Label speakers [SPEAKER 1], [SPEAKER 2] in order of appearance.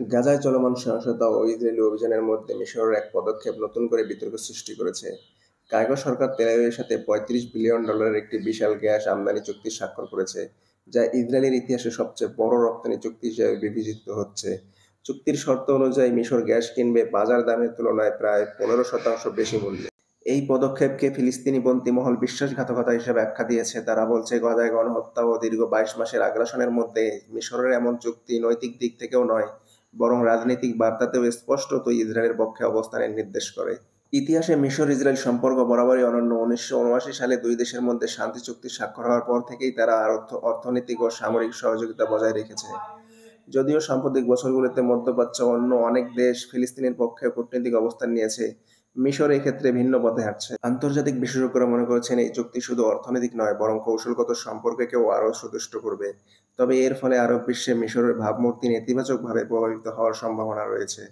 [SPEAKER 1] গাজায় চলমান সহিংসতা ও ইসরায়েলি অভিযানের মধ্যে মিসরের এক পদক্ষেপ নতুন করে বিতর্ক সৃষ্টি করেছে। কায়রো সরকার তেল আবিবের সাথে $35 বিলিয়ন একটি বিশাল গ্যাস আমদানি চুক্তি স্বাক্ষর করেছে, যা ইসরায়েলের ইতিহাসে সবচেয়ে বড় রপ্তানি চুক্তি হিসেবে বিবেচিত হচ্ছে। চুক্তির শর্ত অনুযায়ী মিসর গ্যাস কিনবে বাজার দামের তুলনায় প্রায় 15% বেশি মূল্যে। এই পদক্ষেপকে ফিলিস্তিনিপন্থী মহল বিশ্বাসঘাতকতা হিসেবে আখ্যা দিয়েছে। তারা বলছে, গাজায় গণহত্যা ও দীর্ঘ 22 মাসের আগ্রাসনের মধ্যে মিসরের এমন চুক্তি নৈতিক দিক থেকেও নয়, বরং রাজনৈতিক বার্তাতেও স্পষ্টতই ইসরায়েলের পক্ষে অবস্থানের নির্দেশ করে। ইতিহাসে মিসর-ইসরায়েল সম্পর্ক বরাবরই অনন্য। 1979 সালে দুই দেশের মধ্যে শান্তি চুক্তি স্বাক্ষর হওয়ার পর থেকেই তারা অর্থনৈতিক ও সামরিক সহযোগিতা বজায় রেখেছে। যদিও সাম্প্রতিক বছরগুলোতে মধ্যপ্রাচ্য অন্য অনেক দেশ ফিলিস্তিনের পক্ষে কূটনৈতিক অবস্থান নিয়েছে, মিসর এই ক্ষেত্রে ভিন্ন পথে হাঁটছে। আন্তর্জাতিক বিশেষজ্ঞরা মনে করছেন, এই চুক্তি শুধু অর্থনৈতিক নয়, বরং কৌশলগত সম্পর্ককেও আরও সুদৃঢ় করবে। তবে এর ফলে আরব বিশ্বে মিসরের ভাবমূর্তি নেতিবাচকভাবে প্রভাবিত হওয়ার সম্ভাবনা রয়েছে।